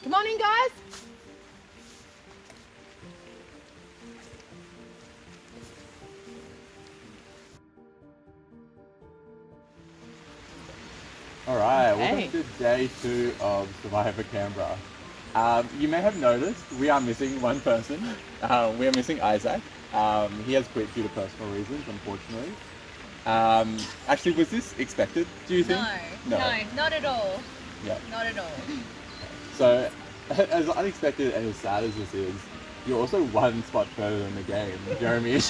Come on in, guys. Alright, Hey. welcome to day 2 of Survivor Canberra. You may have noticed we are missing one person. We are missing Isaac. He has quit due to personal reasons, unfortunately. Actually, was this expected, do you think? No, not at all. Yeah. Not at all. So, as unexpected and as sad as this is, you're also one spot further in the game. Jeremy,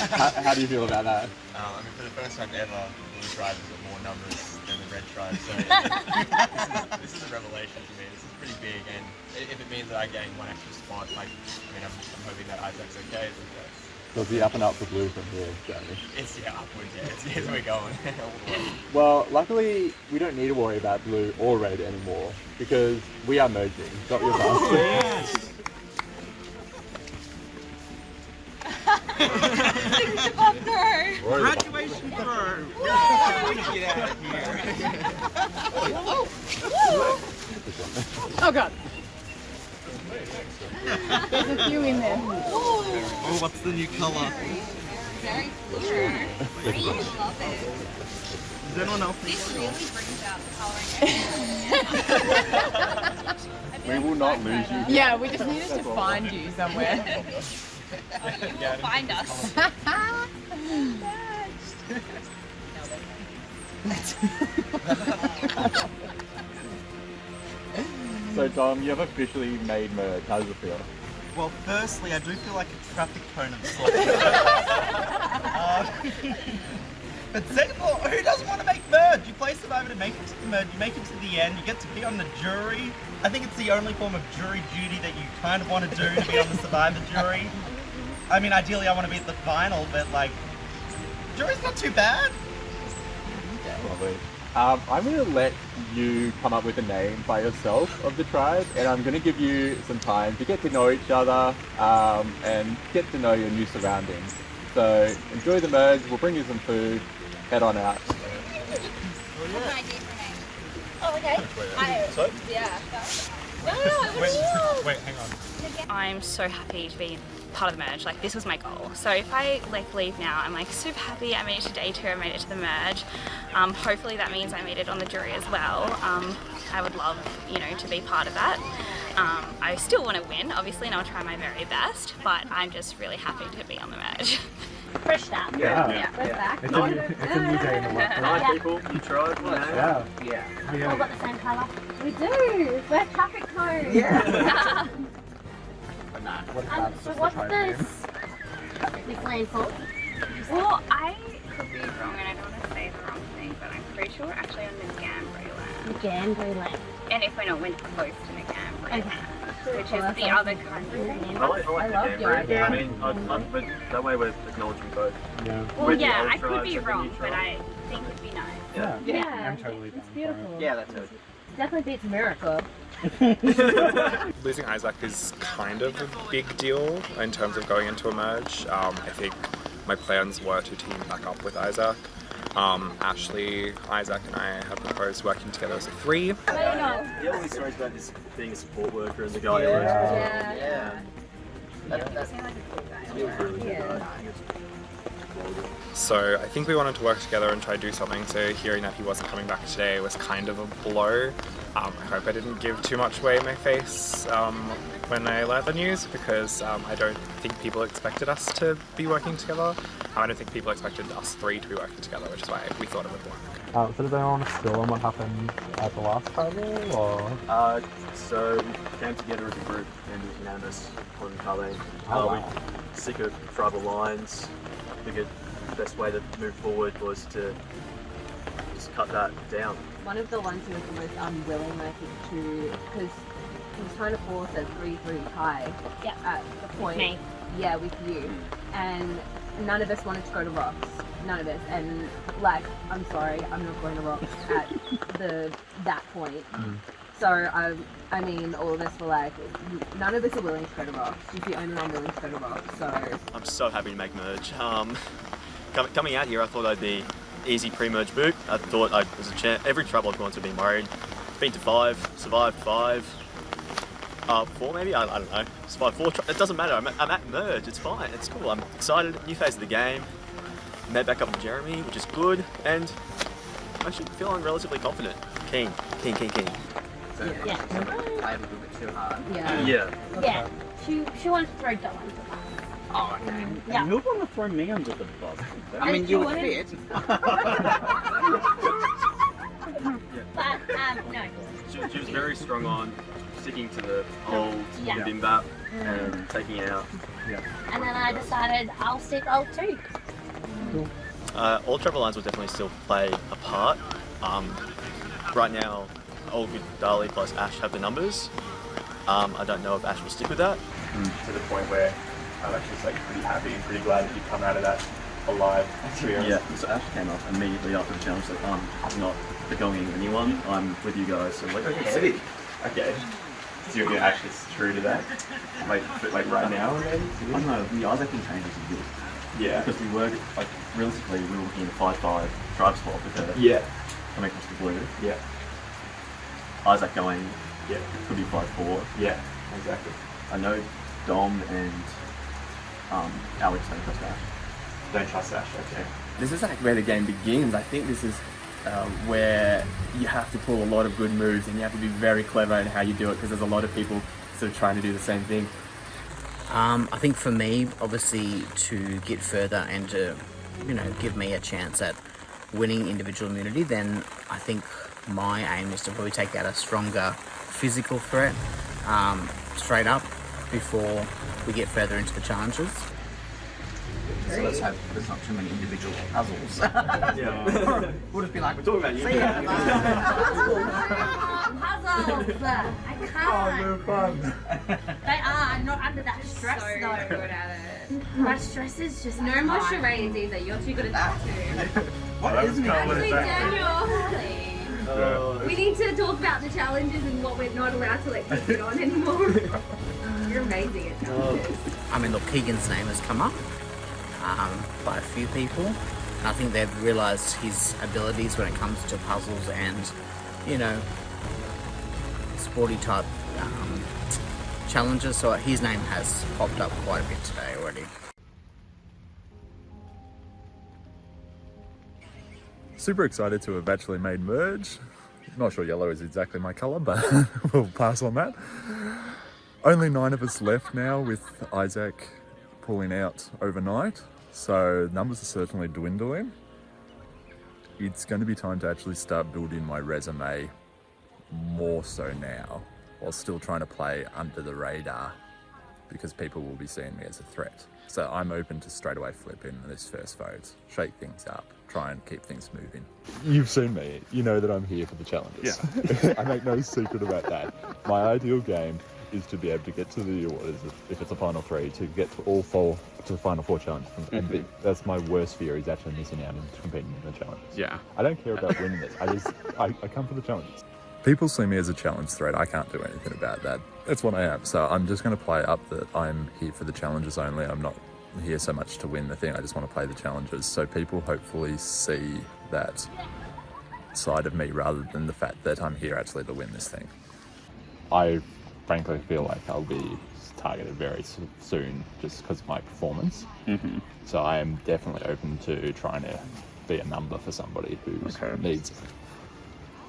how do you feel about that? I mean, for the first time ever, blue tribes have more numbers than the red tribes, so this is a revelation to me. This is pretty big, and if it means that I gain one extra spot, like, I mean, I'm hoping that Isaac's okay. So it'll be up and up for blue from here, Jeremy. It's upwards, yeah, it's where we're going. All the way. Well, luckily, we don't need to worry about blue or red anymore, because we are merging. Got your pass. Signature pop throw. Graduation throw! Get out of here. Oh god. There's a few in there. Oh, what's the new colour? Very clear. I really love it. Does anyone else This really brings out the colouring. We will not lose you. Yeah, we just needed to find you somewhere. You will find us. So Tom, you have officially made merge. How does it feel? Well, firstly, I do feel like a traffic cone of sorts. But second of all, who doesn't want to make merge? You play Survivor to make it to the merge, you make it to the end, you get to be on the jury. I think it's the only form of jury duty that you kind of want to do, to be on the Survivor jury. I mean, ideally I want to be at the final, but like, jury's not too bad. Lovely. I'm going to let you come up with a name by yourself of the tribe, and I'm going to give you some time to get to know each other and get to know your new surroundings. So enjoy the merge, we'll bring you some food, head on out. What's an idea for a name? Oh, okay. So? Yeah. No, Wait, hang on. I'm so happy to be part of the merge. Like, this was my goal. So if I leave now, I'm like super happy I made it to day 2, I made it to the merge. Hopefully that means I made it on the jury as well. I would love, to be part of that. I still want to win, obviously, and I'll try my very best, but I'm just really happy to be on the merge. fresh start. Yeah. We're back. It's a new day in the world. Yeah. People, you tried, Yeah. All got the same colour. We do. We're traffic cones. Yeah. So what's this land called? Well, I could be wrong and I don't want to say the wrong thing, but I'm pretty sure we're actually on the Canberra land. Gambling land. And if we're not, we're close to the Canberra Okay. land, which is the other country. I love your idea. I mean, but that way we're acknowledging both. Yeah. Well, With the yeah, old I could tribes be and the wrong, new but tribes. I think it'd be nice. Yeah. I'm totally down It's beautiful. Yeah, that's it. Definitely beats America. Losing Isaac is kind of a big deal in terms of going into a merge. I think my plans were to team back up with Isaac. Ashley, Isaac and I have proposed working together as a 3. Yeah, all these stories about this being a support worker and the guy Yeah. That's really good. So I think we wanted to work together and try to do something, so hearing that he wasn't coming back today was kind of a blow. I hope I didn't give too much away in my face when I learned the news, because I don't think people expected us to be working together. I don't think people expected us 3 to be working together, which is why we thought it would work. So does anyone want to spill on what happened at the last tribal, or? So we came together as a group and it was unanimous on Carlene. Wow. We're sick of tribal lines. Figured the best way to move forward was to just cut that down. One of the ones who was the most unwilling, I think, to, because he was trying to force a 3-3 tie at the point. Me. Yeah, with you. And none of us wanted to go to Rocks. None of us. And like, I'm sorry, I'm not going to Rocks at that point. So I mean, all of us were like, none of us are willing to go to Rocks. She's the only one willing to go to Rocks. So I'm so happy to make merge. Coming out here, I thought I'd be easy pre-merge boot. I thought I was a chance. Every trouble I've gone to been worried. Been to 5, survived 5. 4 maybe? I don't know. Spot 4. It doesn't matter. I'm at merge. It's fine. It's cool. I'm excited. New phase of the game. Met back up with Jeremy, which is good, and I should feel relatively confident. Keen. So Yeah. play a little bit too hard. Yeah. Yeah. She wants to throw Dom under the bus. Oh, okay. Yeah. You want to throw me under the bus? I mean, you would fit. But, no. She was very strong on sticking to the old Yeah. bimbap and taking it out. And then I decided I'll stick old too. All travel lines will definitely still play a part. Right now, all good Dali plus Ash have the numbers. I don't know if Ash will stick with that. To the point where I'm actually like pretty happy and pretty glad that you come out of that alive. To be honest. Yeah, so Ash came up immediately after the challenge, like, I'm not going anyone, I'm with you guys, so like, okay. Heavy. Okay. So you're gonna actually true to that? Like right now maybe? I don't know, the Isaac can change is good. Yeah. Because we were, like, realistically, we were looking at a 5-5 tribe swap with her. Yeah. Coming across the blue. Yeah. Isaac going, Yeah. could be 5-4. Yeah. Exactly. I know Dom and Alex don't trust Ash. Don't trust Ash, okay. This is like where the game begins. I think this is where you have to pull a lot of good moves and you have to be very clever in how you do it because there's a lot of people sort of trying to do the same thing. I think for me, obviously, to get further and to, give me a chance at winning individual immunity, then I think my aim is to probably take out a stronger physical threat straight up before we get further into the challenges. So let's hope there's not too many individual puzzles. Yeah. We'll just be like, We're talking about you. Puzzles! I can't. they're fun. They are not under that stress So though. good at it. That stress is just No more hard. charades either. You're too good at that too. What is Actually, it? Daniel, we need to talk about the challenges and what we're not allowed to let you on anymore. You're amazing at challenges. I mean, look, Keegan's name has come up by a few people. And I think they've realised his abilities when it comes to puzzles and, sporty type challenges. So his name has popped up quite a bit today already. Super excited to have actually made merge. Not sure yellow is exactly my colour, but we'll pass on that. Only 9 of us left now with Isaac pulling out overnight. So numbers are certainly dwindling. It's going to be time to actually start building my resume more so now, while still trying to play under the radar because people will be seeing me as a threat. So I'm open to straight away flip in this first vote, shake things up, try and keep things moving. You've seen me, you know that I'm here for the challenges. Yeah. I make no secret about that. My ideal game is to be able to get to the, if it's a final 3, to get to all 4, to the final 4 challenges. And that's my worst fear, is actually missing out and competing in the challenges. Yeah. I don't care about winning this, I come for the challenges. People see me as a challenge threat. I can't do anything about that. That's what I am. So I'm just going to play up that I'm here for the challenges only. I'm not here so much to win the thing. I just want to play the challenges. So people hopefully see that side of me rather than the fact that I'm here actually to win this thing. I frankly feel like I'll be targeted very soon just because of my performance. Mm-hmm. So I am definitely open to trying to be a number for somebody who needs it.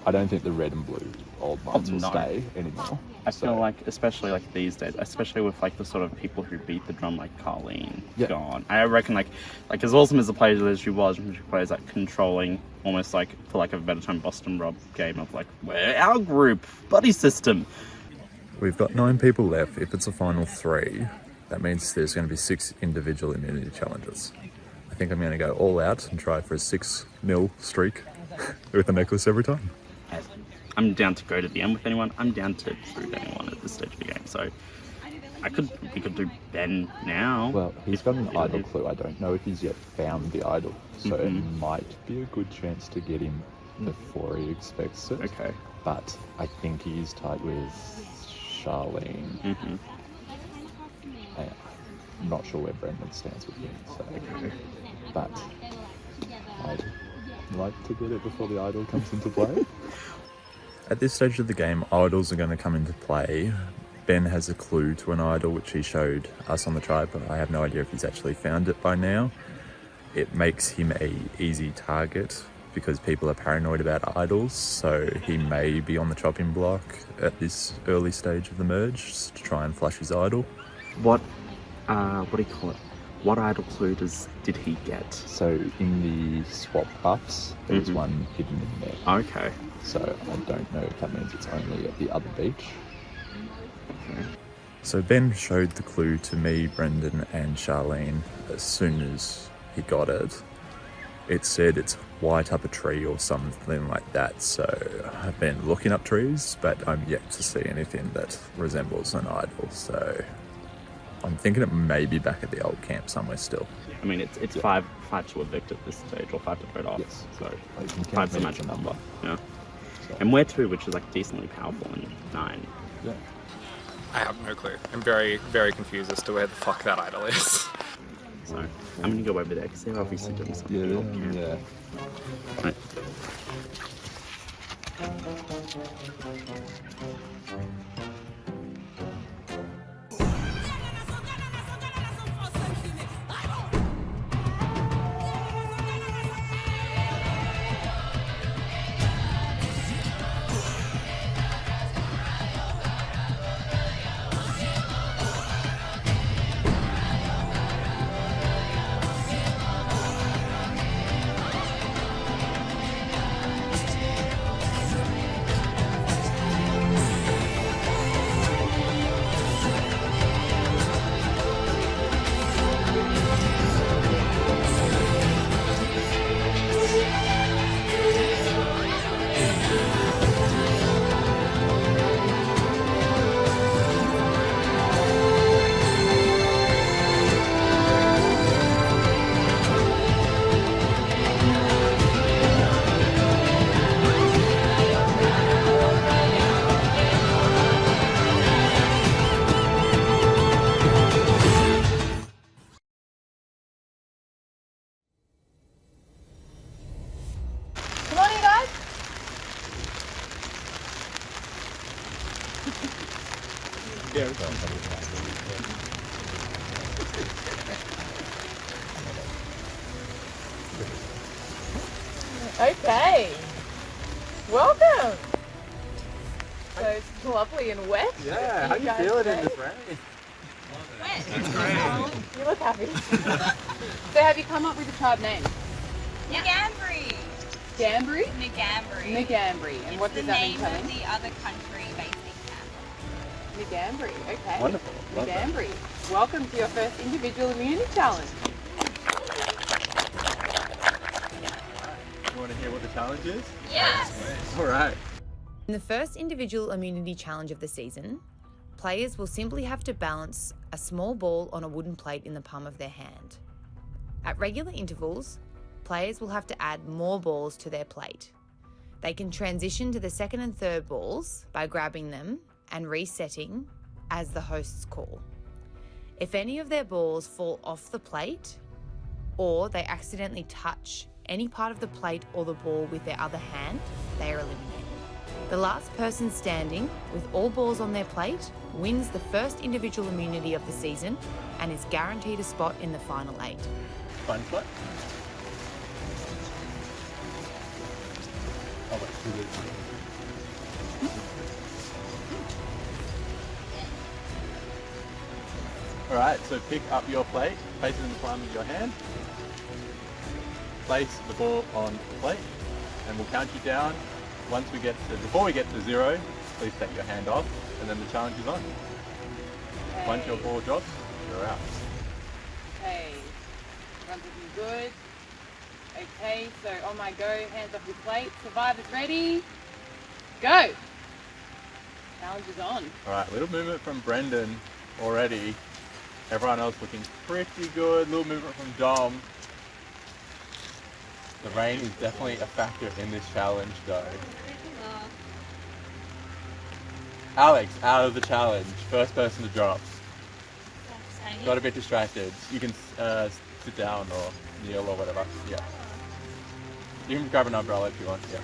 I don't think the red and blue old ones will stay anymore. I feel like, especially like these days, especially with like the sort of people who beat the drum, like Carleen, gone. I reckon like as awesome as the player as she was, she plays like controlling, almost like, for like a better term, Boston Rob game of like, we're our group, buddy system. We've got 9 people left. If it's a final 3, that means there's going to be 6 individual immunity challenges. I think I'm going to go all out and try for a 6-0 streak with a necklace every time. I'm down to go to the end with anyone. I'm down to prove anyone at this stage of the game. So we could do Ben now. Well, he's got an idol clue. I don't know if he's yet found the idol. So it might be a good chance to get him before he expects it. Okay. But I think he's tight with Charlene. I'm not sure where Brendan stands with him. So, but I'd like to get it before the idol comes into play. At this stage of the game, idols are going to come into play Ben has a clue to an idol which he showed us on the tribe, but I have no idea if he's actually found it by now. It makes him an easy target because people are paranoid about idols, so he may be on the chopping block at this early stage of the merge to try and flush his idol. What do you call it? What idol clue did he get? So in the swap buffs, there's one hidden in there. Okay. So I don't know if that means it's only at the other beach. Okay. So Ben showed the clue to me, Brendan and Charlene as soon as he got it. It said it's white up a tree or something like that, so I've been looking up trees, but I'm yet to see anything that resembles an idol, so I'm thinking it may be back at the old camp somewhere still. I mean, it's five to evict at this stage, or 5 to vote off, Yes. so Like, you can't 5's the beat magic the number. Yeah. So. And we're 2, which is like decently powerful, and 9. Yeah. I have no clue. I'm very, very confused as to where the fuck that idol is. So I'm gonna go over there because they're obviously doing something. Yeah, at the old camp. yeah. Right. Come on in, guys. Okay. Welcome. So it's lovely and wet. Yeah, how You you guys feeling in today? this rain? You look happy. So have you come up with a tribe name? Nicambri. Gambri? Nicambri. Nicambri. And what does that mean, It's the name Colleen? of the other country based in Canberra. Nicambri. Okay. Wonderful. Love that. Nicambri. Welcome to your first individual immunity challenge. You want to hear what the challenge is? Yes. All right. In the first individual immunity challenge of the season, players will simply have to balance a small ball on a wooden plate in the palm of their hand. At regular intervals, players will have to add more balls to their plate. They can transition to the second and third balls by grabbing them and resetting as the hosts call. If any of their balls fall off the plate or they accidentally touch any part of the plate or the ball with their other hand, they are eliminated. The last person standing with all balls on their plate wins the first individual immunity of the season and is guaranteed a spot in the final 8. Fun spot. Oh, wait. All right, so pick up your plate, place it in the palm of your hand, place the ball on the plate, and we'll count you down. Before we get to 0, please take your hand off, and then the challenge is on. Okay. Once your ball drops, you're out. Okay. Everyone's looking good. Okay, so on my go, hands off your plate. Survivors ready? Go! Challenge is on. All right, little movement from Brendan already. Everyone else looking pretty good. Little movement from Dom. The rain is definitely a factor in this challenge, though. Alex, out of the challenge. First person to drop. Got a bit distracted. You can sit down or kneel or whatever. Yeah. You can grab an umbrella if you want. Yeah.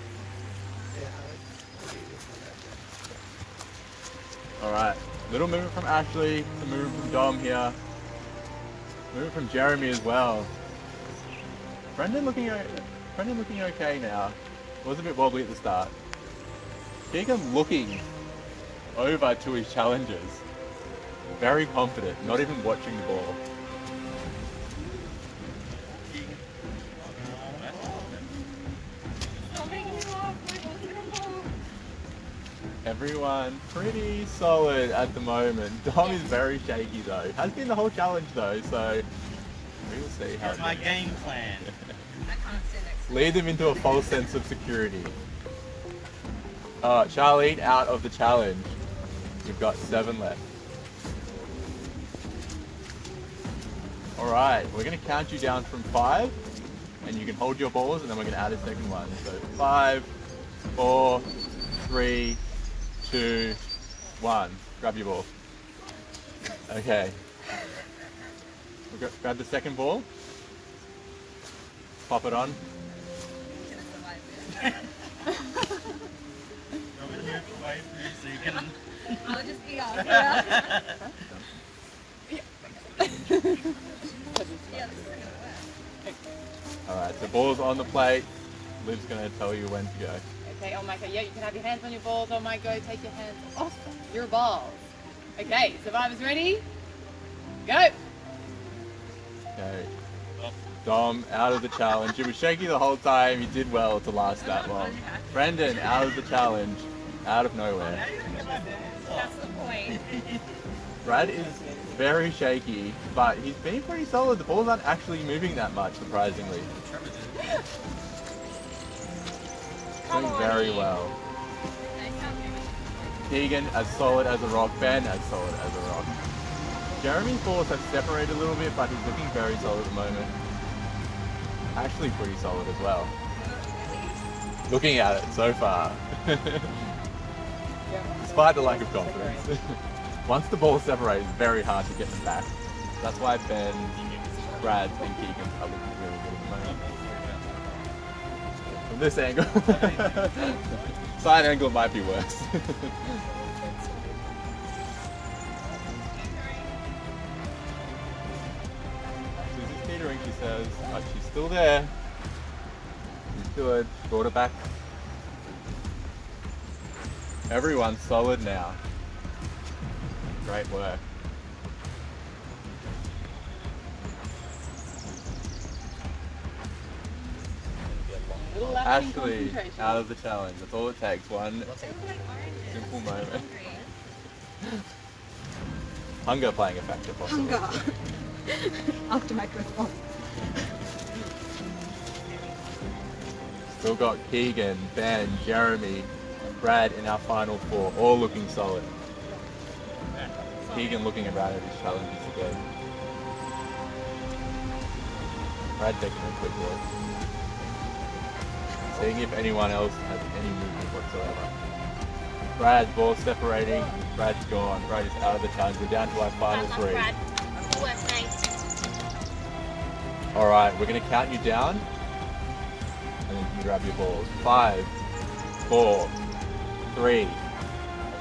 All right. Little movement from Ashley, some movement from Dom here. Movement from Jeremy as well. Brendan looking okay now. Was a bit wobbly at the start. Keegan looking over to his challengers. Very confident, not even watching the ball. Everyone pretty solid at the moment. Dom is very shaky though. Has been the whole challenge though, so we will see how. That's my game plan. Lead them into a false sense of security. Charlene out of the challenge. We've got 7 left. Alright, we're going to count you down from 5, and you can hold your balls, and then we're going to add a second one. So 5, 4, 3, 2, 1. Grab your ball. Okay. Grab the second ball. Pop it on. I'll just be off. Alright, so ball's on the plate. Liv's going to tell you when to go. Okay, oh my god, yeah, you can have your hands on your balls. Oh my god, take your hands off your balls. Okay, survivors ready? Go! Okay. Dom out of the challenge. He was shaky the whole time. He did well to last that long. Brendan out of the challenge. Out of nowhere. That's the point. Brad is very shaky, but he's been pretty solid. The balls aren't actually moving that much, surprisingly. Doing very well. Keegan as solid as a rock. Ben as solid as a rock. Jeremy's balls have separated a little bit, but he's looking very solid at the moment. Actually pretty solid as well. Looking at it so far. Despite the lack of confidence. Once the balls separate, it's very hard to get them back. That's why Ben, Brad, and Keegan are looking really good at the moment. From this angle, side angle might be worse. Susie's teetering, she says, but she's still there. She's good. Brought her back. Everyone's solid now. Great work. Ashley out of the challenge. That's all it takes. One simple moment. Hunger playing a factor, possibly. Hunger. After my response. Still got Keegan, Ben, Jeremy, Brad in our final 4, all looking solid. Keegan looking around at his challenges again. Brad taking a quick look. Seeing if anyone else has any movement whatsoever. Brad, ball separating. Brad's gone. Brad is out of the challenge. We're down to our final 3. Alright, we're going to count you down. And then you can grab your balls. 5, 4, 3,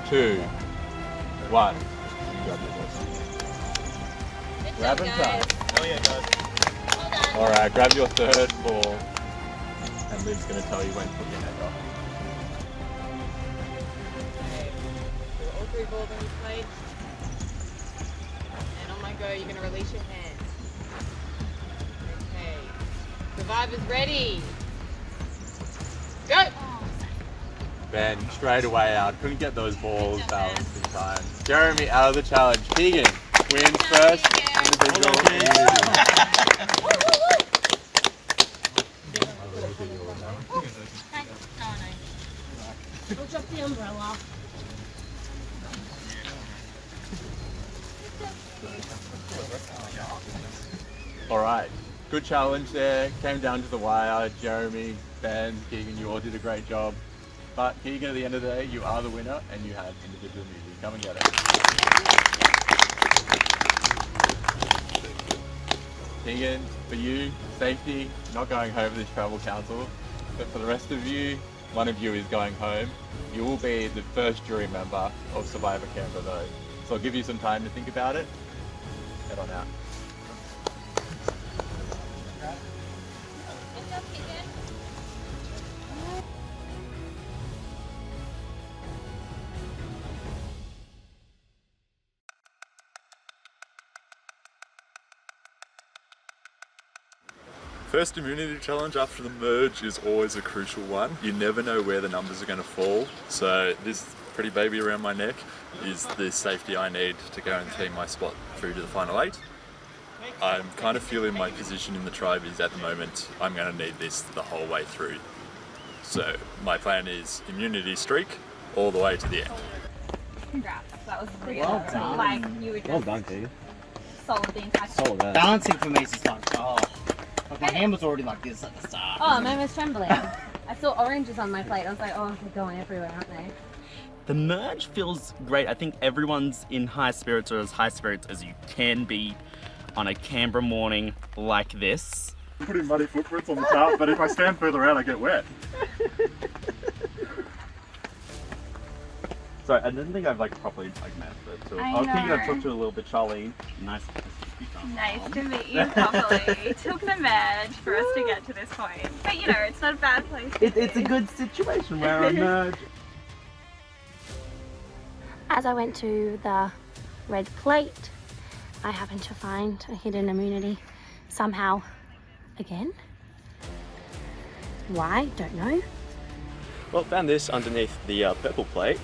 2, 1. Grab your balls. Grab them tight. Oh yeah, guys. Alright, grab your 3rd ball. And Liv's going to tell you when to put your head off. Okay, so all 3 balls on your plate. And on my go, you're going to release your hands. Okay. Survivors ready? Go! Ben straight away out. Couldn't get those balls balanced in time. Jeremy out of the challenge. Keegan wins first individual immunity. Don't drop the umbrella. Alright, good challenge there. Came down to the wire. Jeremy, Ben, Keegan, you all did a great job. But Keegan, at the end of the day, you are the winner and you have individual immunity. Come and get it. Keegan, for you, safety, not going home with this travel council. But for the rest of you, one of you is going home. You will be the first jury member of Survivor Canberra though. So I'll give you some time to think about it. Head on out. First immunity challenge after the merge is always a crucial one. You never know where the numbers are going to fall, so this pretty baby around my neck is the safety I need to guarantee my spot through to the final 8. I'm kind of feeling my position in the tribe is at the moment I'm going to need this the whole way through. So my plan is immunity streak all the way to the end. Congrats. That was really Well good. done. Like, you were just Well done, Keegan. solid the entire time. Solid man. Balancing for me is just like, oh. Like my hand was already like this at the start. Oh, mine was trembling. I saw oranges on my plate. I was like, oh, they're going everywhere, aren't they? The merge feels great. I think everyone's in high spirits, or as high spirits as you can be on a Canberra morning like this. I'm putting muddy footprints on the top, but if I stand further out I get wet. Sorry, I didn't think I've like properly met it. So I I'll keep know. it talk to you a little bit, Charlene. Nice to Nice to meet you properly. It took the merge for us to get to this point. But you know, it's not a bad place to It's a good situation where I merge. As I went to the red plate, I happened to find a hidden immunity somehow again. Why? Don't know. Well, found this underneath the purple plate,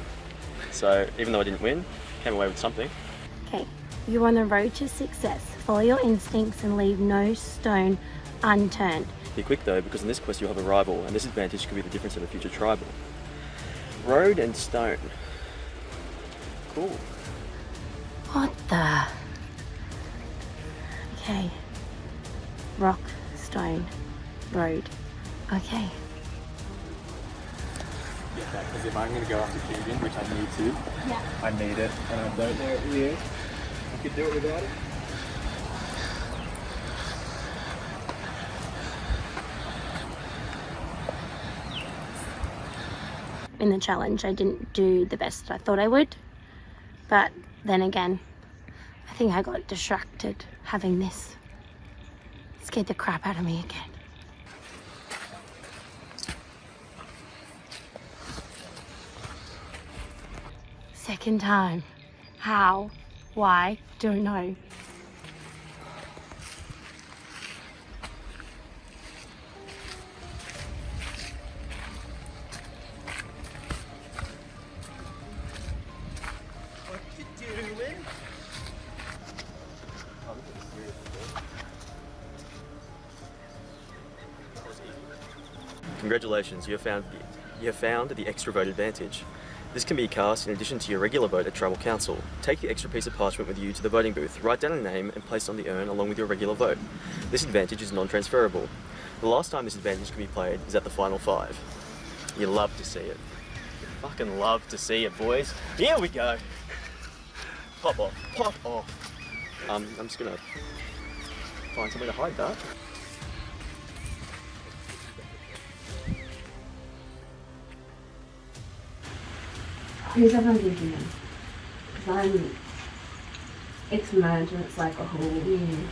so even though I didn't win, came away with something. Okay, you're on the road to success. Follow your instincts and leave no stone unturned. Be quick though, because in this quest you'll have a rival, and this advantage could be the difference in a future tribal. Road and stone. Cool. What the? Okay. Rock, stone, road. Okay. Get that, because if I'm going to go after Keegan, which I need to, Yeah. I need it, and I don't know it really is. I could do it without it. In the challenge, I didn't do the best I thought I would. But then again, I think I got distracted having this. It scared the crap out of me again. Second time. How? Why? Don't know. What you doing? Congratulations, you have found the extra vote advantage. This can be cast in addition to your regular vote at Tribal Council. Take the extra piece of parchment with you to the voting booth, write down a name and place it on the urn along with your regular vote. This advantage is non-transferable. The last time this advantage can be played is at the final 5. You love to see it. You fucking love to see it, boys. Here we go. Pop off, pop off. I'm just gonna find somewhere to hide that. Who's everyone thinking of? Because I'm ex-merge and it's like a whole new game.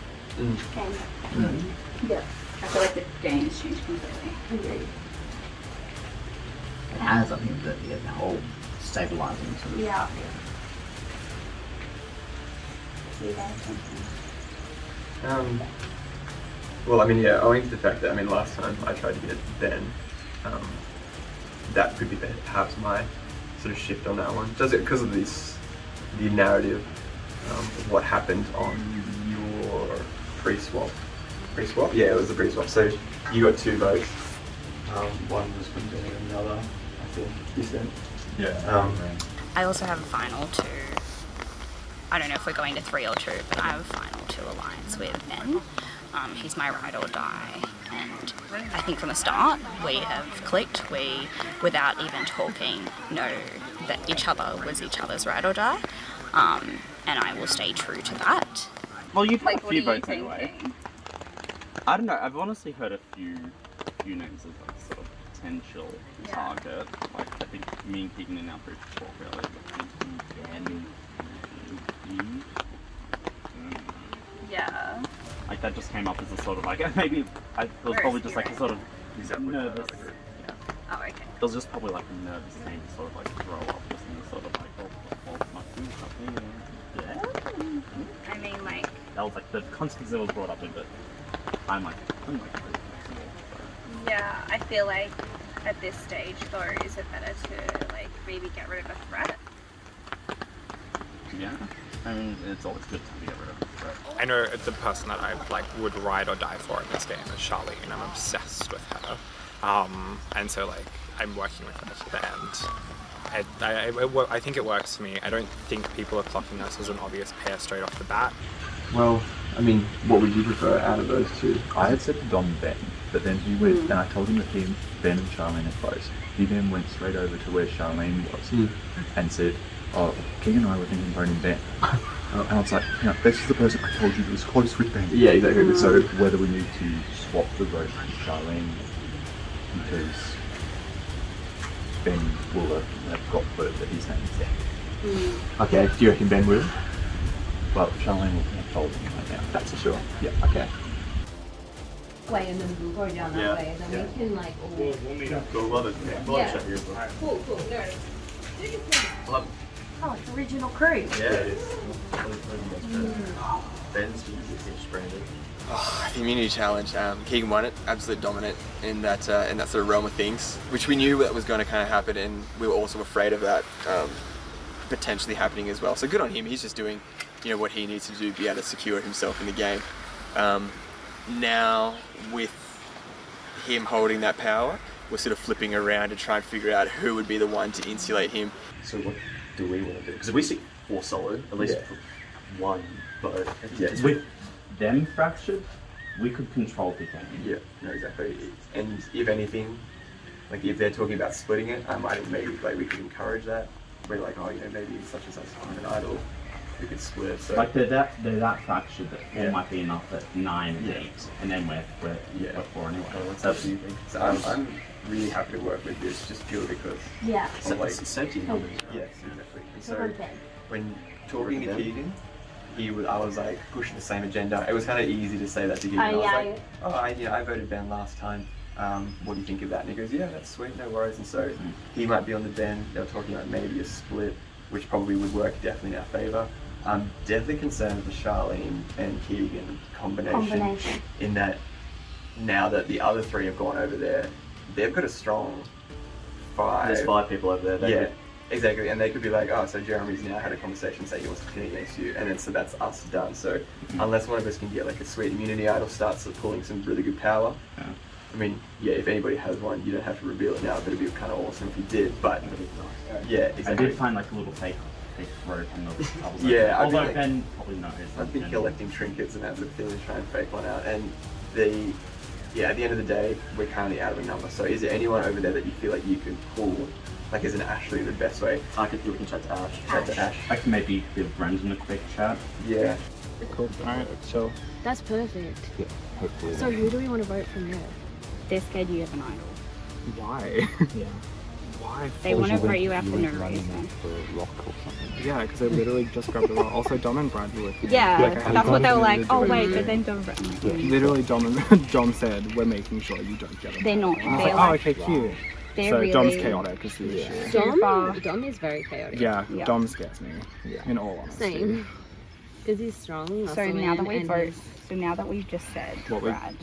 Yeah. I feel like the game has changed completely. Agreed. It has, I think, the whole stabilizing sort of. Yeah. See you guys. Well, I mean, yeah, owing to the fact that, I mean, last time I tried to get it then, that could be perhaps my sort of shift on that one. Does it, because of this, the narrative of what happened on your pre-swap? Pre-swap? Yeah, it was the pre-swap. So you got 2 votes. One was from Ben and the other, I think, you said. Yeah. I also have a final 2. I don't know if we're going to 3 or 2, but I have a final 2 alliance with Ben. He's my ride or die, and I think from the start we have clicked. We, without even talking, know that each other was each other's ride or die, and I will stay true to that. Well, you've had Like, a what few are you votes anyway. I don't know, I've honestly heard a few names as like sort of potential target. Like, I think me and Keegan are now pretty talk earlier, but Ben, Yeah. Like that just came up as a sort of like maybe it was probably just like a sort of nervous. Oh, okay. It was just probably like a nervous thing to sort of like throw up just in the sort of like might do something. I mean, like that was like the context that was brought up in it. I'm like pretty flexible. yeah, I feel like at this stage though, is it better to like maybe get rid of a threat? Yeah. I mean, it's always good to get rid of. I know the person that I like would ride or die for in this game is Charlene, and I'm obsessed with her. And so like I'm working with her, and I think it works for me. I don't think people are clocking us as an obvious pair straight off the bat. Well, I mean, what would you prefer out of those two? I had said to Dom Ben, but then he went, and I told him that Ben and Charlene are close. He then went straight over to where Charlene was and said, oh, King and I were thinking voting Ben. And I was like, this is the person I told you that was close with Ben. Yeah, exactly. So whether we need to swap the vote with Charlene, because Ben will have got word that his name is there. Okay, do you reckon Ben will? Well, Charlene will have told him right now. That's for sure. Yeah. Okay. Way, and then we'll go down that way, and then we can like all... Cool, love it. Yeah. Cool, no. Love it. Oh, it's original crew. Yeah, it is. Ben's fish, Brandon. The immunity challenge. Keegan won it, absolute dominant in that sort of realm of things, which we knew that was going to kind of happen, and we were also afraid of that potentially happening as well. So good on him. He's just doing, what he needs to do to be able to secure himself in the game. Now with him holding that power, we're sort of flipping around to try and figure out who would be the one to insulate him. So what do we want to do? Because if we stick 4 solid, at least one vote. Yeah, with them fractured, we could control the game. Yeah, no, exactly. And if anything, like if they're talking about splitting it, I might maybe like we could encourage that. We're like, oh, maybe such and such on an idol, we could split. So like they're that fractured that 4 might be enough at 9 and 8, and then we're 4 anyway. That's what you think. So I'm really happy to work with this, just purely because So like safety numbers. Yes, exactly. And so when talking to Keegan, I was like pushing the same agenda. It was kind of easy to say that to Keegan. I was like, I voted Ben last time. What do you think of that? And he goes, yeah, that's sweet, no worries. And so he might be on the Ben. They were talking about maybe a split, which probably would work definitely in our favour. I'm definitely concerned with the Charlene and Keegan combination. In that now that the other 3 have gone over there, they've got a strong 5. There's 5 people over there. Yeah, exactly. And they could be like, oh, so Jeremy's now had a conversation saying he wants to compete against you. And then so that's us done. So unless one of us can get like a sweet immunity idol, starts pulling some really good power. I mean, if anybody has one, you don't have to reveal it now, but it'd be kind of awesome if you did. But yeah, exactly. I did find like a little fake rope on the top. Although Ben probably knows. I've been collecting trinkets and that sort of thing to try and fake one out. And at the end of the day, we're currently out of a number. So is there anyone over there that you feel like you could pull, like as an Ashley, the best way? We can chat to Ash. Chat to Ash. I can maybe give Brendan a quick chat. Yeah. Cool. Alright, so. That's perfect. Yeah, hopefully. So who do we want to vote from here? They're scared you have an idol. Why? Yeah. Why? They want to vote you out for no reason. Yeah, because I literally just grabbed the rock. Also, Dom and Brad were with me. Yeah, that's what they were like. Oh wait, but then Dom. Literally, Dom said, "We're making sure you don't get them." They're not. And I was like, oh, okay, cute. So really Dom's chaotic is the issue. Dom is very chaotic. Yeah, Dom scares me. In all honesty. Same. Because he's strong. So now that we've just said Brad,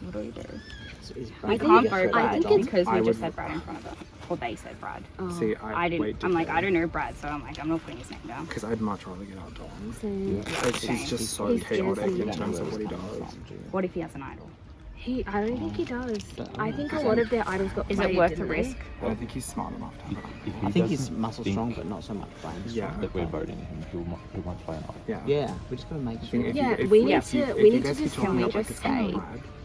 what do we do? We can't vote Brad because we just said Brad in front of them. Well, they said Brad. See, I didn't. I'm like, I don't know Brad, so I'm like, I'm not putting his name down. Because I'd much rather get out Dom. Because he's just so chaotic in terms of what he does. What if he has an idol? I don't think he does. I think a lot of their idols got played. Is it worth the risk? I don't think he's smart enough to have it. I think he's muscle strong, but not so much brain strong. That we're voting him, he won't play enough. Yeah, we just gotta make sure. We need to just can we just say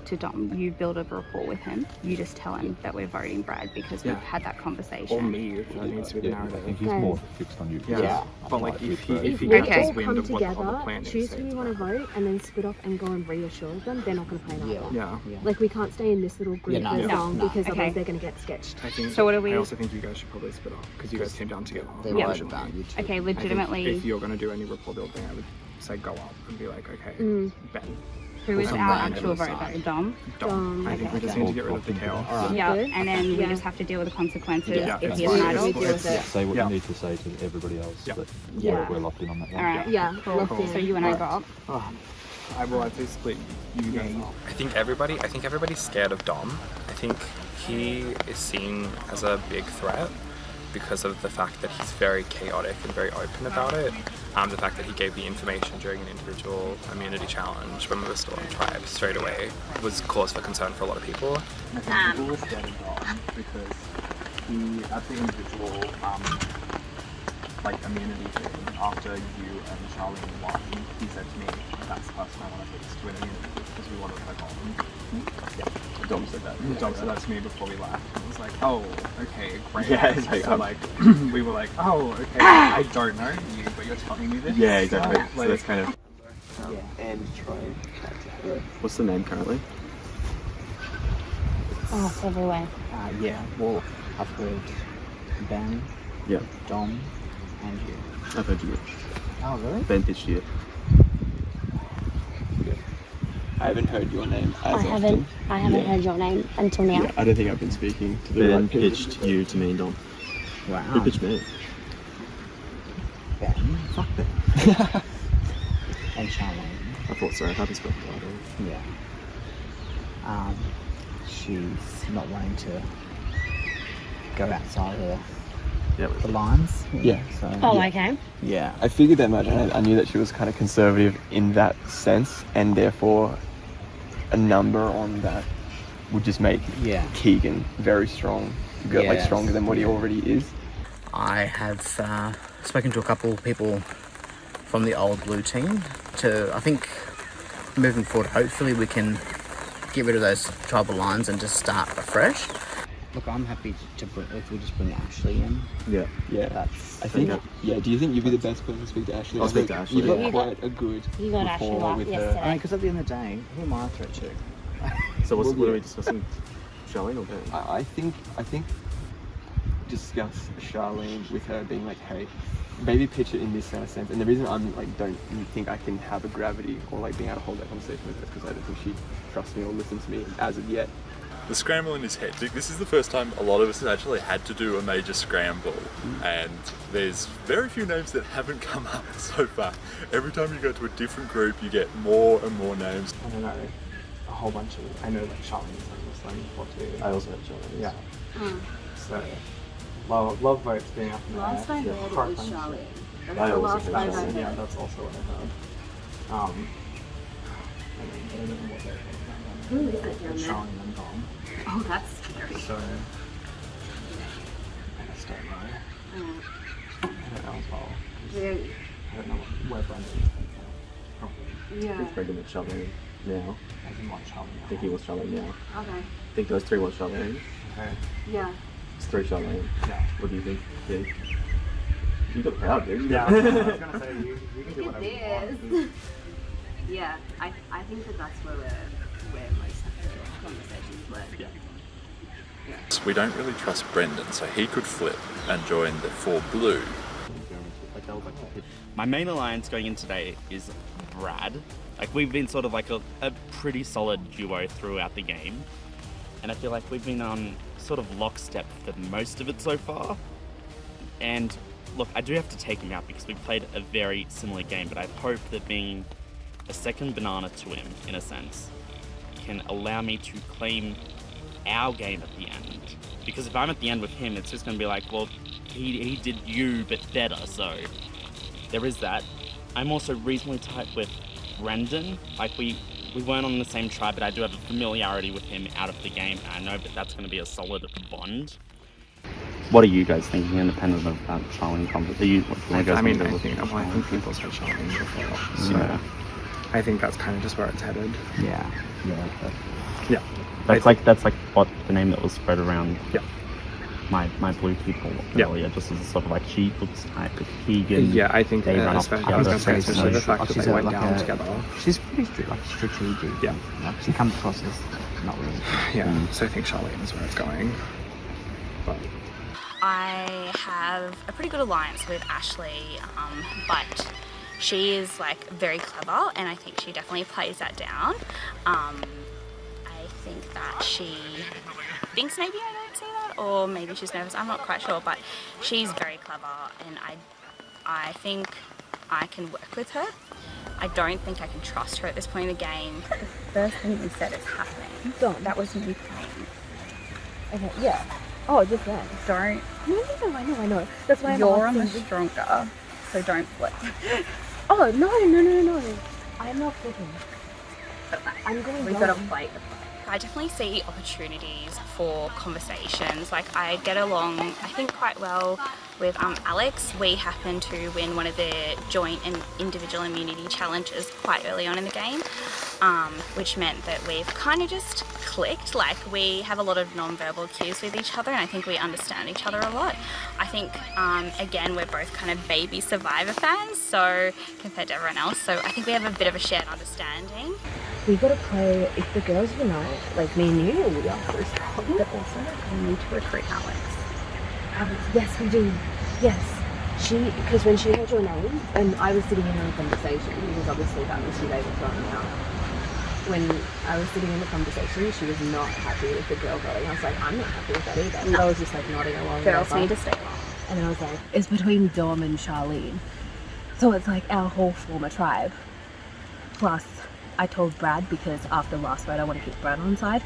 to Dom, you build a rapport with him. You just tell him that we're voting Brad because we've had that conversation. Or me, if that needs to be the narrative. I think he's more fixed on you. Yeah. But like if he gets us wind of what the other plan is. Choose who you want to vote and then split off and go and reassure them they're not going to play another one. Yeah. Like we can't stay in this little group Yeah, no. as No, long no. because Okay. otherwise they're going to get sketched. I think. So what are we- I also think you guys should probably split up because you guys came down together. They Yeah. worried about you too. Okay, I think legitimately. if you're going to do any rapport building, I would say go up and be like, okay, Ben. Who is Or our something actual on the vote side. though? Dom? Dom. I think we just need to get rid of the chaos. Yeah, Good. and then we Yeah. just have to deal with the consequences Yeah, if it's he's fine. an idol. We deal with it. Say what Yeah. you need to say to everybody else, but Yeah. we're locked in on that one. Alright, Yeah, cool. locked in. So you and I go up. I will actually split you guys off. I think everybody's scared of Dom. I think he is seen as a big threat because of the fact that he's very chaotic and very open about it. The fact that he gave the information during an individual immunity challenge when we were still in tribe straight away was cause for concern for a lot of people. I think people were scared of Dom because he, at the individual immunity thing, after you and Charlene won, he said to me, that's the person I want to fix to win immunity because we wanted to go home. Yeah, Dom said that. Dom said that to me before we left. And it was like, oh, okay, great. Yeah, it's like, so we were like, oh, okay, I don't know you, but you're telling me this. Yeah, exactly. Like, So that's kind of. And try. What's the name currently? Oh, it's everywhere. Yeah, well, I've heard Ben, Yeah, Dom, and you. I've heard you. Oh, really? Ben pitched you. I haven't heard your name as I haven't Yeah. heard your name until now. Yeah, I don't think I've been speaking to the Ben right people. pitched you to me and Dom. Wow. Who pitched me? Ben. Fuck Ben. And Charlene. I thought so. I haven't spoken to her. Yeah. She's not wanting to go outside the lines. Yeah. So, Oh, okay. yeah. I figured that much, and I knew that she was kind of conservative in that sense, and therefore a number on that would just make Keegan very strong, like Yes. stronger than what he already is. I have spoken to a couple of people from the old blue team I think moving forward, hopefully we can get rid of those tribal lines and just start afresh. Look, I'm happy to bring, if we just bring Ashley in. Yeah. Yeah. That's I think. Yeah. Do you think you'd be the best person to speak to Ashley? I'll speak to Ashley. You've got You quite a good you got Ashley rapport right with yesterday. her. because at the end of the day, who am I a threat to? So what Well, are we discussing? Charlene or Ben? I think discuss Charlene with her being like, hey, maybe pitch it in this kind of sense. And the reason I'm like don't think I can have a gravity or like being able to hold that conversation with her is because I don't think she trusts me or listens to me as of yet. The scrambling is hectic. This is the first time a lot of us have actually had to do a major scramble, and there's very few names that haven't come up so far. Every time you go to a different group, you get more and more names. I don't know, a whole bunch of, I know like Charlene's like Muslim before too. I also had Charlene. Yeah. So, love votes being up in the Last I air. heard it Heart was punch. Charlene. That's I the also last heard I Charlene. heard. Yeah, that's also what I heard. I don't know what they're Who is it down there? Charlene and Dom. Oh, that's scary. So, I just don't know. I don't know as well. I don't know where Brendan is. Yeah. Is Brendan with Charlene now? I didn't want Charlene. I think he was Charlene now. Okay. I think those three was Charlene. Okay. Yeah. It's three Charlene. Yeah. What do you think? Yeah. You got proud, dude. Yeah, I was gonna say, you can do Look whatever at you want. this. Yeah, I think that's where most of the conversations led. Yeah. We don't really trust Brendan, so he could flip and join the 4 blue. My main alliance going in today is Brad. Like, we've been sort of like a pretty solid duo throughout the game. And I feel like we've been on sort of lockstep for most of it so far. And look, I do have to take him out because we played a very similar game, but I hope that being a second banana to him, in a sense, can allow me to claim our game at the end. Because if I'm at the end with him, it's just going to be like, well, he did you, but better, so there is that. I'm also reasonably tight with Brendan. Like, we weren't on the same tribe, but I do have a familiarity with him out of the game, and I know that that's going to be a solid bond. What are you guys thinking, independent of that Charlene comment? Are you? I think people said Charlene before, so Yeah. I think that's kind of just where it's headed. Yeah. Yeah. That's like what the name that was spread around. Yeah. my blue people earlier, just as a sort of like she looks tight with Keegan. Yeah, I think they run off I was going to say, together. especially the fact that they went down together. She's pretty strategic. Yeah. She comes across as not really. Yeah, so I think Charlene is where it's going. But I have a pretty good alliance with Ashley, but she is like very clever, and I think she definitely plays that down. I think that she thinks maybe I don't see that, or maybe she's nervous, I'm not quite sure, but she's very clever, and I think I can work with her. I don't think I can trust her at this point in the game. The first thing you said is happening. That was me playing. Okay, yeah. Oh, just then. Don't. No, I know. That's why You're I'm on the asking. stronger, so don't flip. Oh, no. I'm not flipping. I'm going We've down. got to fight the fight. I definitely see opportunities for conversations. Like, I get along, I think, quite well with Alex. We happened to win one of the joint and individual immunity challenges quite early on in the game, which meant that we've kind of just clicked. Like, we have a lot of non-verbal cues with each other, and I think we understand each other a lot. I think, again, we're both kind of baby Survivor fans, so compared to everyone else, so I think we have a bit of a shared understanding. We gotta play, if the girls unite, like me and you, we are pretty strong. But also, we need to recruit Alex. Yes, we do. Yes. Because when she heard your name, and I was sitting in on a conversation, because obviously that was who they were throwing out. When I was sitting in the conversation, she was not happy with the girl voting. I was like, I'm not happy with that either. No. I was just like nodding along. Girls whatever. need to stay along. And then I was like, it's between Dom and Charlene. So it's like our whole former tribe. Plus, I told Brad because after last vote I want to keep Brad on side.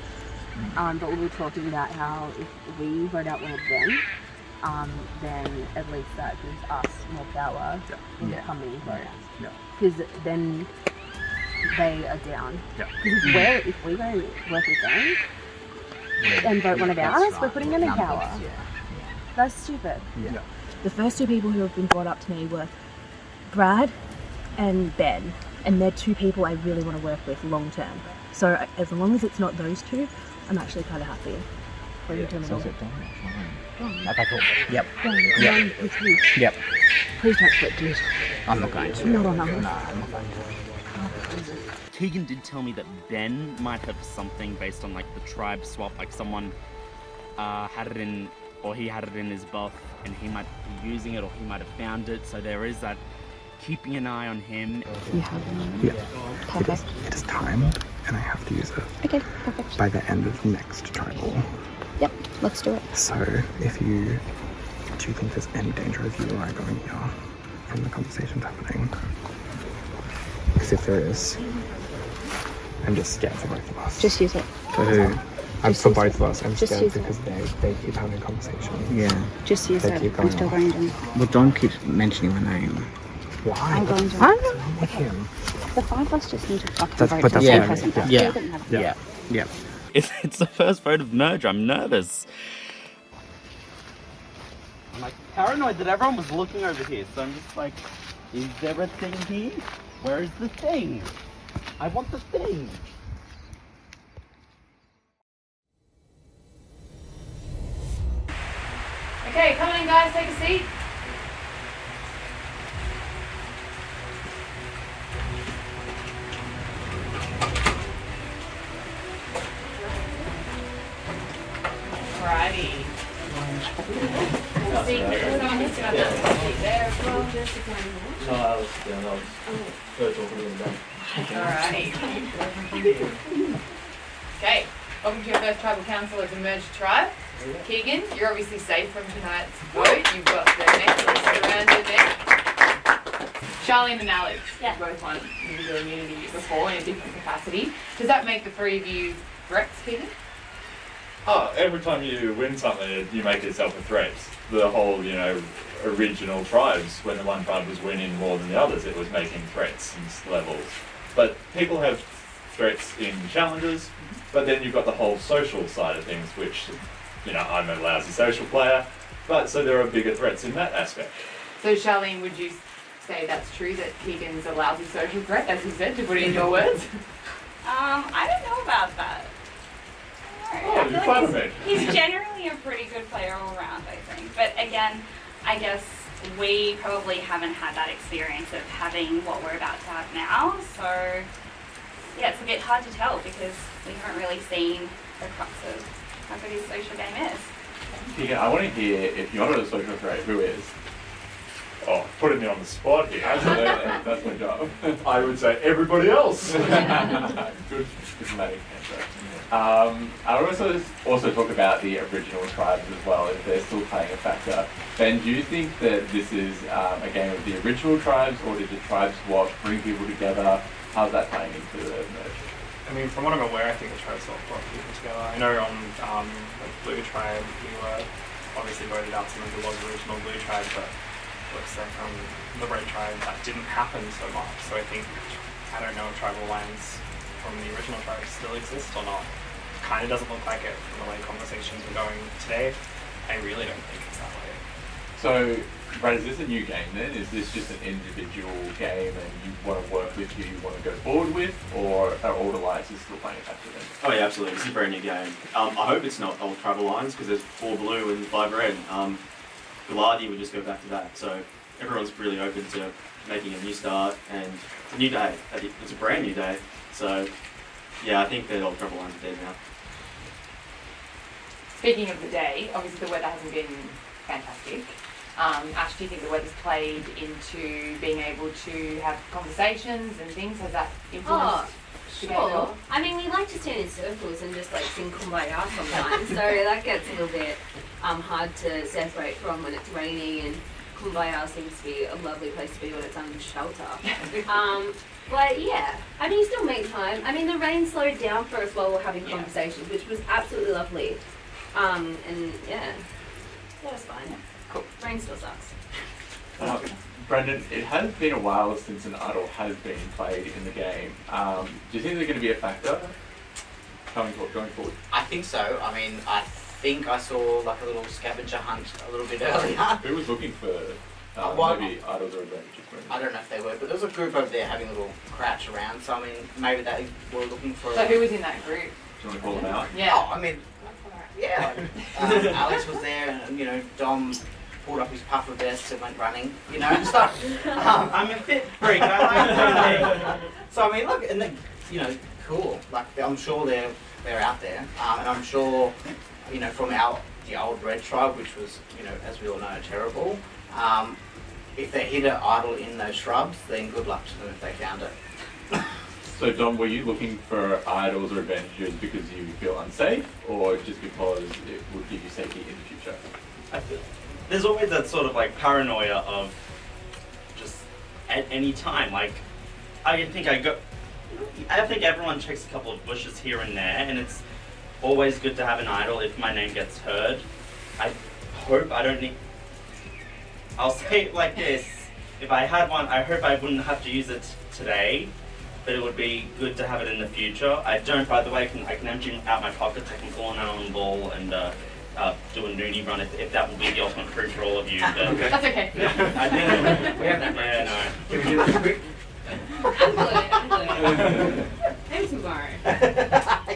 But we were talking about how if we vote out one of them, then at least that gives us more power in the coming votes. Because then they are down. Because if we go work with them and vote one of ours, we're putting them in power. That's stupid. The first two people who have been brought up to me were Brad and Ben. And they're two people I really want to work with long term. So as long as it's not those two, I'm actually kind of happy. What are you doing? So is it Dom? Okay, cool. Yep. Yep. With you. Yep. Please don't flip, dude. I'm not going to. Not on us. No, I'm not going to. Keegan did tell me that Ben might have something based on like the tribe swap, like someone had it in, or he had it in his buff, and he might be using it, or he might have found it. So there is that. Keeping an eye on him. You have one? Yeah. Perfect. It is timed, and I have to use it Okay, perfect. by the end of next tribal. Yep, let's do it. So, do you think there's any danger of you or I going here from the conversations happening? Because if there is, I'm just scared for both of us. Just use it. I'm for both of us. I'm Just scared use it. because they keep having conversations. Yeah. Just use They it. keep I'm going still on. going to. Well, Don keeps mentioning my name. Why? I'm going to. What's wrong with him? The five of us just need to fucking That's- vote but for that's the what same I person. mean. We Yeah. didn't have Yeah. Yeah. It's the first vote of merge. I'm nervous. I'm like paranoid that everyone was looking over here, so I'm just like, is there a thing here? Where is the thing? I want the thing. Okay, come on in guys, take a seat. Alrighty. Someone needs to go down the seat there as well. No, I was first off with them. Alrighty. Okay, welcome to your first tribal council as a merged tribe. Keegan, you're obviously safe from tonight's vote. You've got the necklace around your neck. Charlene and Alex both won individual immunity before in a different capacity. Does that make the three of you threats, Keegan? Oh, every time you win something, you make yourself a threat. The whole, original tribes, when the one tribe was winning more than the others, it was making threats and levels. But people have threats in challenges, but then you've got the whole social side of things, which, I'm a lousy social player, but so there are bigger threats in that aspect. So Charlene, would you say that's true, that Keegan's a lousy social threat, as you said, to put it in your words? I don't know about that. Oh, you flatter me. He's generally a pretty good player all around, I think. But again, I guess we probably haven't had that experience of having what we're about to have now. So yeah, it's a bit hard to tell because we haven't really seen the crux of how good his social game is. Keegan, I want to hear, if you're not a social threat, who is? Oh, putting me on the spot here. Absolutely, that's my job. I would say everybody else. Good diplomatic answer. I would also talk about the original tribes as well, if they're still playing a factor. Ben, do you think that this is a game of the original tribes, or did the tribe swap bring people together? How's that playing into the merge? I mean, from what I'm aware, I think the tribe swap brought people together. I know on the Blue Tribe, we were obviously voted out someone who was original Blue Tribe, but looks like the Red Tribe, that didn't happen so much. So I think, I don't know if tribal lines from the original tribe still exist or not. Kind of doesn't look like it from the way conversations were going today. I really don't think it's that way. So, Brad, is this a new game then? Is this just an individual game and you want to work with who you want to go forward with, or are all the alliances still playing a factor then? Oh yeah, absolutely. This is a very new game. I hope it's not all tribal lines because there's 4 blue and 5 red. Galadi would just go back to that. So everyone's really open to making a new start, and it's a new day. It's a brand new day. So yeah, I think that all tribal lines are dead now. Speaking of the day, obviously the weather hasn't been fantastic. Ash, do you think the weather's played into being able to have conversations and things? Has that influenced the game at all? Sure. I mean, we like to stand in circles and just like sing Kumbaya sometimes, so that gets a little bit hard to separate from when it's raining, and Kumbaya seems to be a lovely place to be when it's under shelter. But yeah, I mean, you still make time. I mean, the rain slowed down for us while we were having conversations, which was absolutely lovely. And yeah, that was fine. Cool. Rain still sucks. Brendan, it has been a while since an idol has been played in the game. Do you think they're going to be a factor going forward? I think so. I mean, I think I saw like a little scavenger hunt a little bit earlier. Who was looking for maybe idols or advantages? I don't know if they were, but there was a group over there having a little crouch around, so I mean, maybe they were looking for... So who was in that group? Do you want to call them out? Yeah. Oh, I mean, yeah. Alex was there, and, you know, Dom pulled up his puffer vest and went running, you know, so... I'm a fit freak, I like that. So, I mean, look, and they, you know, cool. Like, I'm sure they're out there, and I'm sure, you know, from the old Red Tribe, which was, you know, as we all know, terrible, if they hit an idol in those shrubs, then good luck to them if they found it. So Dom, were you looking for idols or advantages because you feel unsafe, or just because it would give you safety in the future? I feel there's always that sort of like paranoia of just at any time. Like, I think everyone checks a couple of bushes here and there, and it's always good to have an idol if my name gets heard. I hope I don't need... I'll say it like this, if I had one, I hope I wouldn't have to use it today, but it would be good to have it in the future. I don't, by the way, I can empty out my pockets, I can pull an Allen ball and do a noonie run if that would be the ultimate proof for all of you. But okay. That's okay. I do. We have that. Yeah, no. Can we do that quick? I'm good. Maybe tomorrow.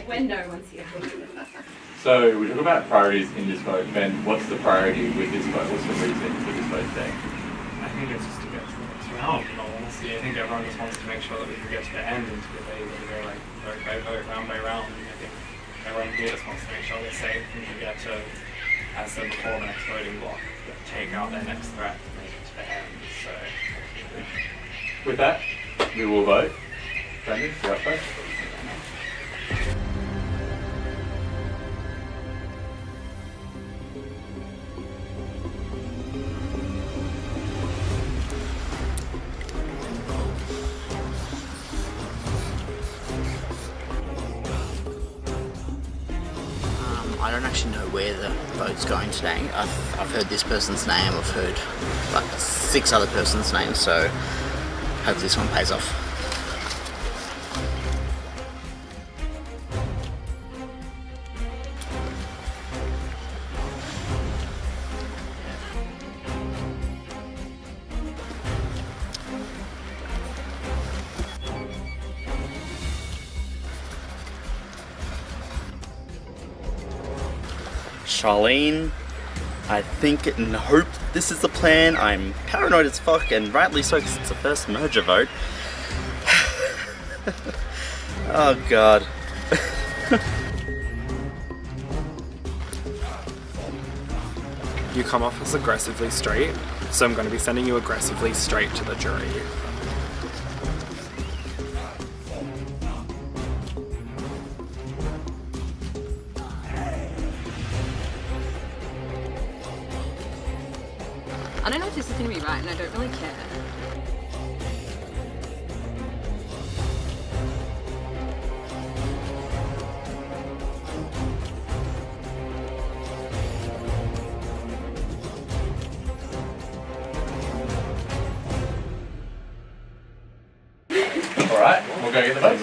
When no one's here. So we talk about priorities in this vote. Ben, what's the priority with this vote? What's the reason for this vote today? I think it's just to get to the next round, in all honesty. I think everyone just wants to make sure that we can get to the end and to be able to go like vote by vote, round by round. And I think everyone here just wants to make sure they're safe and can get to, as said before, the next voting block, take out their next threat and make it to the end. So with that, we will vote. Brendan, you're up first. I don't actually know where the vote's going today. I've heard this person's name, I've heard like 6 other persons' names, so hopefully this one pays off. Charlene. I think and hope this is the plan. I'm paranoid as fuck, and rightly so, because it's the first merger vote. Oh god. You come off as aggressively straight, so I'm going to be sending you aggressively straight to the jury. I don't know if this is going to be right, and I don't really care. Alright, we'll go get the votes.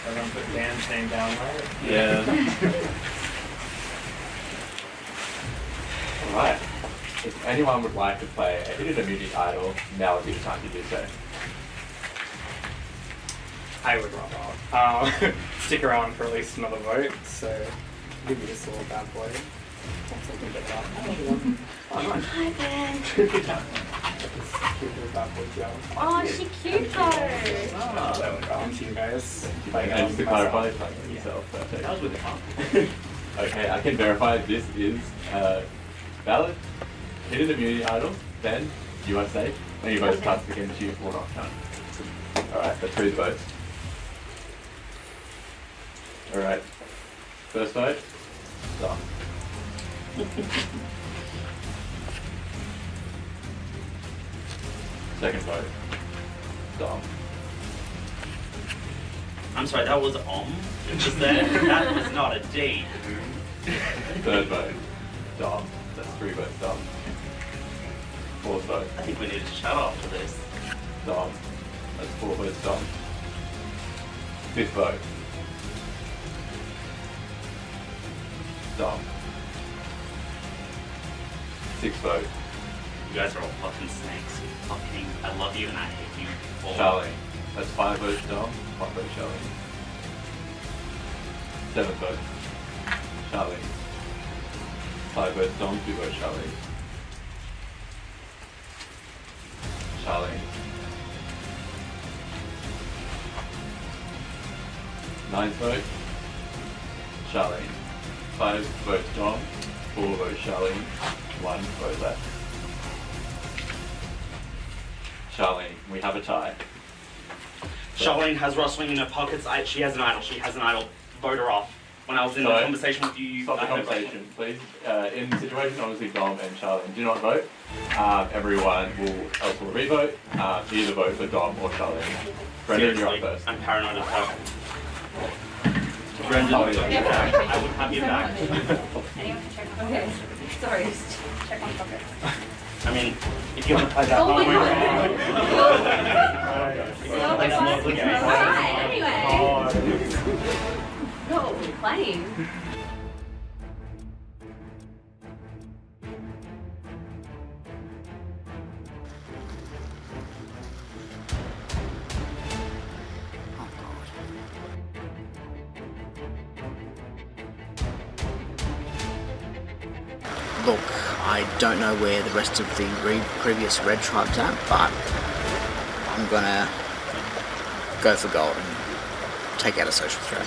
Everyone put Dan's name down, right? Yeah. Alright. If anyone would like to play a hidden immunity idol, now would be the time to do so. I would rather stick around for at least another vote, so I'll give you this little bad boy. Once I can get it up. Oh, nice. Hi, Ben. Cute little bad boy gel. Oh, she cute though. Oh, there we go. On to you guys. And just to clarify, yourself. Perfect. That was really fun. Okay, I can verify this is valid hidden immunity idol. Ben, you are safe. And your votes cast against you will not count. Alright, that's 3 votes. Alright. First vote. Done. Second vote. Dom. I'm sorry, that was It was there. That was not a D. Third vote. Dom. That's 3 votes. Dom. Fourth vote. I think we need to shut off for this. Dom. That's 4 votes. Dom. Fifth vote. Dom. Sixth vote. You guys are all fucking snakes. Fucking, I love you and I hate you all. Charlie. That's 5 votes. Dom. 1 vote. Charlie. 7th vote. Charlie. 5 votes. Dom. 2 votes. Charlie. Charlie. 9th vote. Charlie. 5 votes Dom, 4 votes Charlie, 1 vote left. Charlie, we have a tie. Charlene has wrestling in her pockets. She has an idol. She has an idol. Vote her off. When I was in the conversation with you, Stop the conversation, please. In the situation, obviously Dom and Charlie do not vote. Everyone else will re-vote. Either vote for Dom or Charlie. Brendan, you're up first. I'm paranoid of her. Brendan, I would have you back. Anyone can check my Okay, sorry, just check my pockets. I mean, if you want to play that Oh my God. Anyway. No, we're playing. Look, I don't know where the rest of the previous red tribe's at, but I'm gonna go for gold and take out a social threat.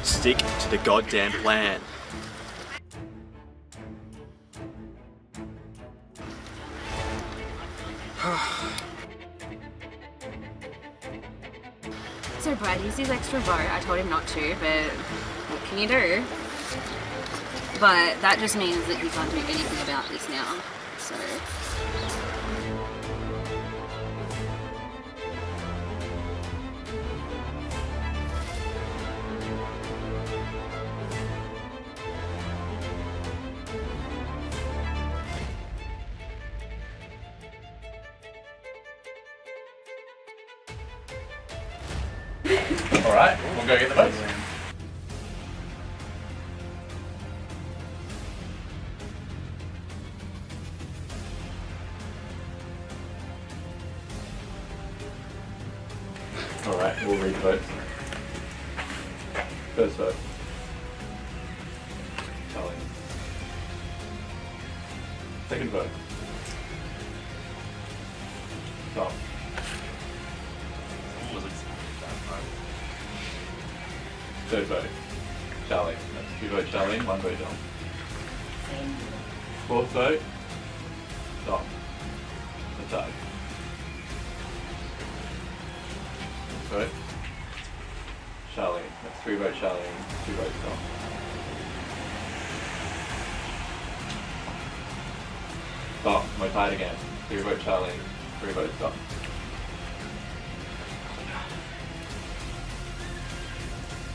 Stick to the goddamn plan. So Brad used his extra vote. I told him not to, but what can you do? But that just means that he can't do anything about this now. So. Alright, we'll go get the votes. Alright, we'll read the votes. First vote. Charlie. Second vote. Tom. Third vote. Charlie. That's 2 votes Charlie, 1 vote Tom. Fourth vote. Tom. A tie. Vote. Charlie. That's 3 votes Charlie, 2 votes Tom. Tom, we're tied again. 3 votes Charlie, 3 votes Tom.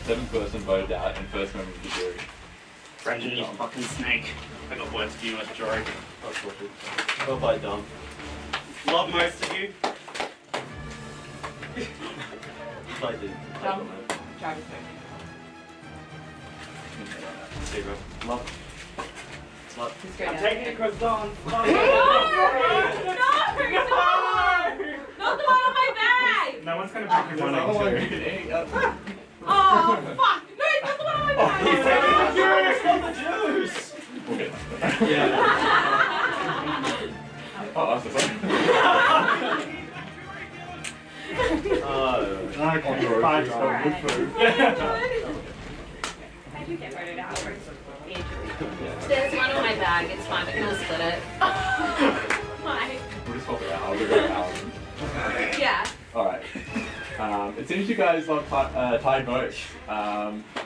Seventh person voted out and first member of the jury. Brendan, you fucking snake. I got words for you at the jury. Well played, Dom. Love most of you. I did. Dom, Travis. Zero. Love. Slut. I'm taking a croissant. No! Not the one on my bag! No one's gonna pick your one you can eat. Oh, fuck! No, it's not the one on my bag! He's taking the juice! We'll get that. Yeah. Oh, that's the same. I can't find some good food. I do get voted out. There's one on my bag, it's fine, we can all split it. Why? We'll just swap it out. I'll go grab Alan. Yeah. Alright. It seems you guys have tied votes.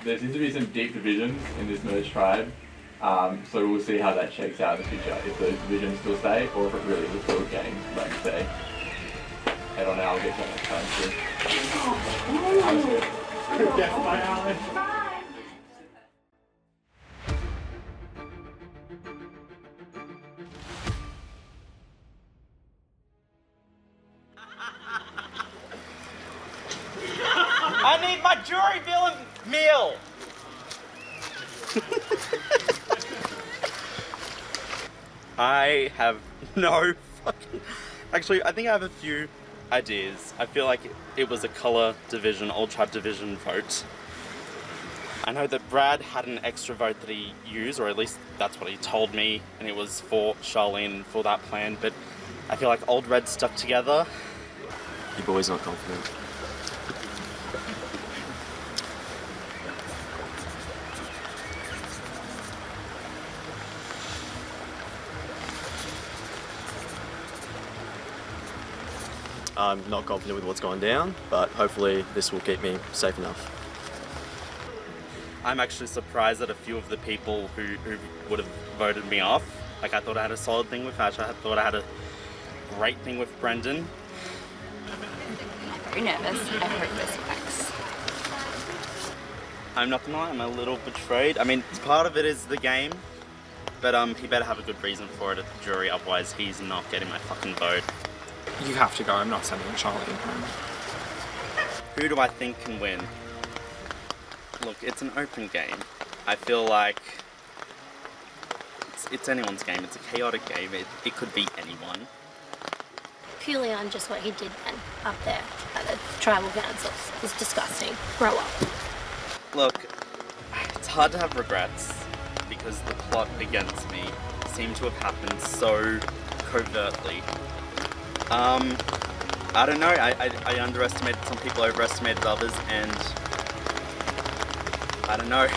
There seems to be some deep divisions in this merged tribe. So we'll see how that shakes out in the future. If those divisions still stay, or if it really is a fluid game, like say. Head on out, I'll get you next time too. Sounds good. Yes, bye, Alan. I need my jury villain meal! I have no fucking... Actually, I think I have a few ideas. I feel like it was a colour division, old tribe division vote. I know that Brad had an extra vote that he used, or at least that's what he told me, and it was for Charlene for that plan, but I feel like old red stuck together. Your boy's not confident. I'm not confident with what's going down, but hopefully this will keep me safe enough. I'm actually surprised at a few of the people who would have voted me off. Like, I thought I had a solid thing with Ash, I thought I had a great thing with Brendan. I'm very nervous. I hope this works. I'm not gonna lie, I'm a little betrayed. I mean, part of it is the game, but he better have a good reason for it at the jury, otherwise he's not getting my fucking vote. You have to go. I'm not sending Charlie home. Who do I think can win? Look, it's an open game. I feel like it's anyone's game. It's a chaotic game. It could be anyone. Purely on just what he did then, up there at the tribal councils. It's disgusting. Grow up. Look, it's hard to have regrets because the plot against me seemed to have happened so covertly. I don't know, I underestimated some people, overestimated others, and I don't know.